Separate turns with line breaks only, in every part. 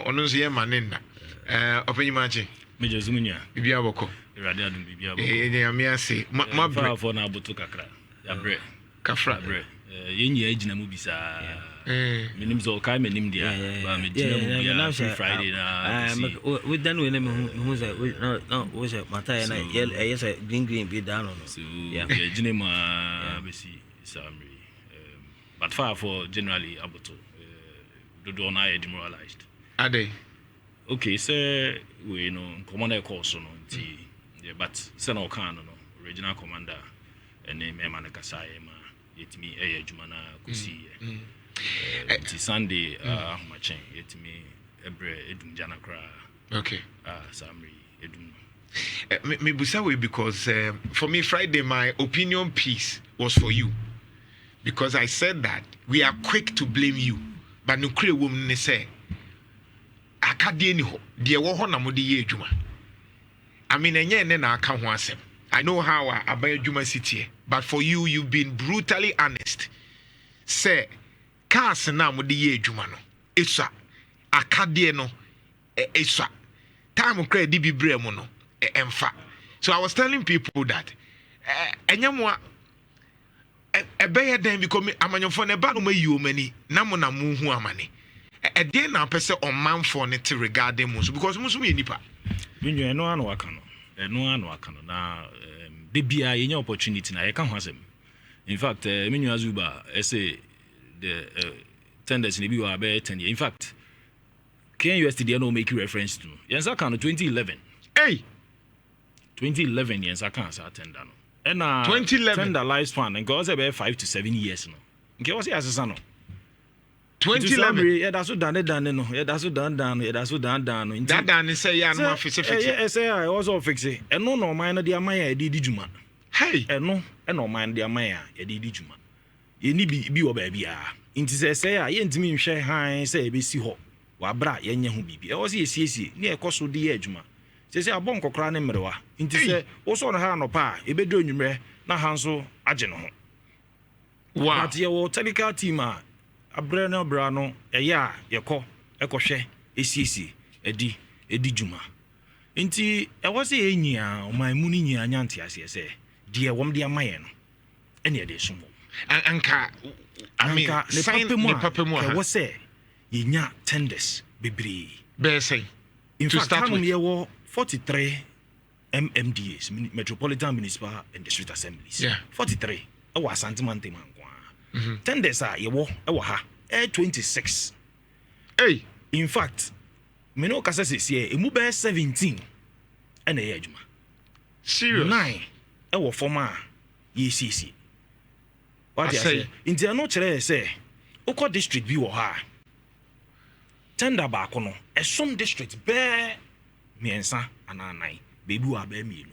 ono nso ye manena openyimache
Major Zumunya
bibia boko
irade adum bibia boko
ya me ase ma
bre for na aboto kakra ya bre
kafra
bre yenyi agina mu bisa minim zo kai menim dia ba me gina mu bia Friday na
we dan we who say no we say mata na yes green be down no
so yeah gina mu besi summary but for generally aboto do na demoralized
ade
okay so we know commander course no yeah but say no kan no regional commander ene me man kasai ma yetimi adwuma na kusi Sunday machin yetimi ebre edum jana kra
okay
summary edum
me busa we because for me Friday my opinion piece was for you because I said that we are quick to blame you but no kre wom ne say akade ni ho de wo ho na mo de ye adwuma I mean enye ne na aka ho asem I know how about adwuma city but for you you've been brutally honest say cars na mo de ye adwuma no esua akade no esua time kra di bibre mu no emfa so I was telling people that enyamwa ebeye den because amanyofo ne ba no mayi o mani na mo na mo hu amane dey na pese on man for it regarding musu because musu ye nipa
binyo eno anu aka no na de bia ye opportunity na ye ka ho asem in fact menyu azuba say the tenders ni bi wa be 10 in fact KNUST they no make reference to yensa kan 2011
hey
2011 yensa kan sa tender no and
2011
tender lifespan and go say be 5 to 7 years no nke was asesa no
2011
yeah that's so done no yeah that's so done yeah that's so done
that done say ya no fix
yeah say I also fix it and no man na dia man ya di juma
hey
no man dia man ya di juma ye ni bi wo ba bia nti say ya ye ntimi nhwe han say e be si ho wa bra ye nya ho bibi e wo say esiesie ni e koso di ya adwuma say abon kokora ne mrewa nti say wo so no ha no pa e be do nwumre na hanso age no ho
wow
but ye wo technical team abre na bra no eya yekọ ekohwe esiesie edi juma nti e wo say enyia o man mu ni nyia nyante ase se de wom de amaye no ene de sumo
anka I mean sign the paper mo
e wo say yenya tenders bebre
be say
in
to
fact
start with
ye wo 43 MMDAs Metropolitan Municipal and District Assemblies 43 e wo Asantman Tema tenders are ye wo e wo ha 26
hey
in fact me no kasa se e mu be 17 e na ye adwuma
serious
9 e wo forma ye sisi what you say inti no kire say ukọ district bi wo ha tender ba ko no e some district be miensa ananai bebi wa be mielu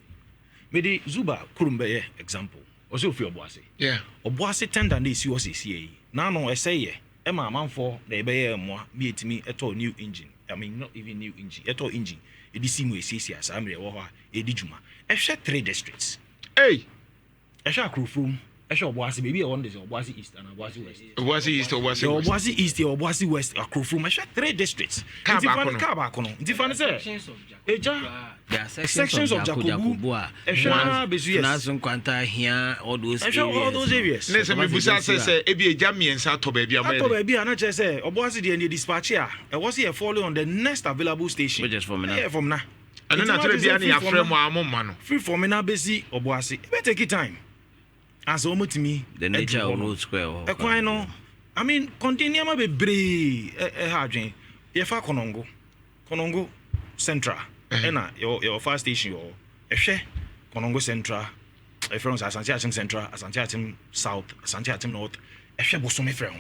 me di zuba kurumbe ye example osi ofi oboase
yeah
oboase tender na esi osisi yi na no eseye e ma amanfo na ebe ye moa bi etimi eto new engine I mean not even new engine eto engine edi simu esisi asa amre wo ha edi juma e hwe 3 districts
hey
e hwe akrofrom e hwe oboase bebi e won dey oboase east and oboase west
oboase east
oboase east oboase west akrofrom e hwe 3 districts ka ba kono nti fa ne say eja
there are sections of Jacobu finance kwanta here all those areas
nese me busa say ebi eja miensa to ba bia
na che say oboase dey the dispatch here e was here follow on the next available station
which is from
na and na tell bia na ya frame amoma no
free for me na besi oboase e be take time as omotimi
the nature of road square
e kwan no I mean continue ma be bree ha adwen ye fa konongo central ena your fire station your ehwe konongo central e from Asante Atim central Asante Atim south Asante Atim north ehwe bosome frɛ ho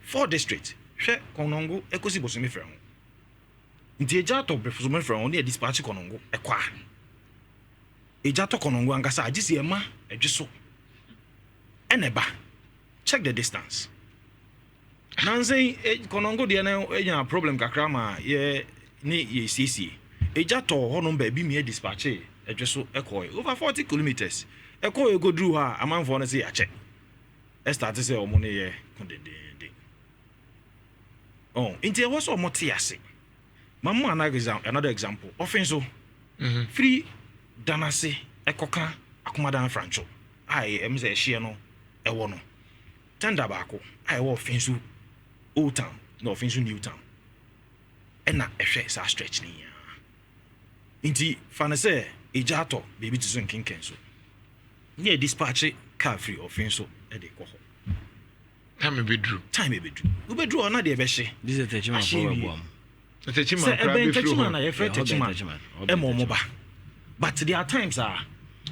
4 district hwe konongo ekosi bosome frɛ ho nti eja to bosome frɛ ho ne dispatch konongo ekwa eja to konongo angasa agisi ema edweso eneba check the distance nanse konongo de na enya problem kakra ma ye ni ye sisi eja to hono ba bi me dispatch edweso ekoi over 40 kilometers ekoi go through ha amanfo no say ya che e start say omo ne ye kondende oh inti e wo so omo te ase Mama another example. Often so free danase ekoka akomadan francho. I am say share no e wo no. Tender baako I wo offense Old Town, no offense New Town. And na ehwe sa stretch ni ya. Inti fana say ejato baby to sun kinken so. Near dispatch car free offense so e dey ko ho.
Time be drew.
We be drew na dey be she.
This is the Techman for Boam.
The Techman
Techman na ye free Techman. E mo mo ba. But there are times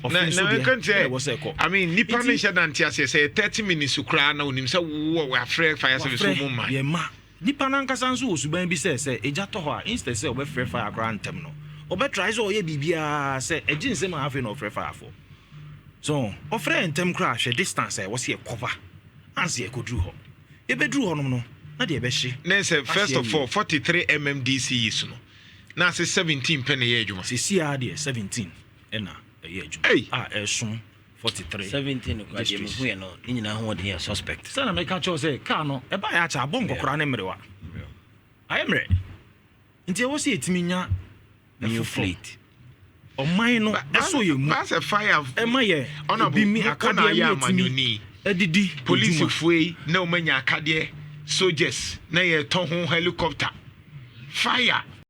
I mean, Nipa mentioned that say 30 minutes to cry now. Him say we afraid fire service woman.
Yeah, ma. Nipa nankasa nso osuban bi say eja to ho a instead say obe free fire grant tem no. Obe try so ye bibia say ejin say ma afi no free fire for. So, ofre entem crash a distance was here cover. Anse e kodru ho. E bedru ho no na de e be hye.
Na say first of all 43 mmdc is no. Na say 17 penny ye adwuma.
Say CR de 17 ena
Hey,
43
17 kwa je mu no nyina ho de suspect
sana make a say car no e ba ya cha bongo kora ne mrewa ayemre nti e wo se etimi nya
new fleet
o mine no eso ye mu
that's a fire
e ma ye
bi mi akade ya manyoni
edidi
police fuei na o manya akade soldiers na ye ton ho helicopter fire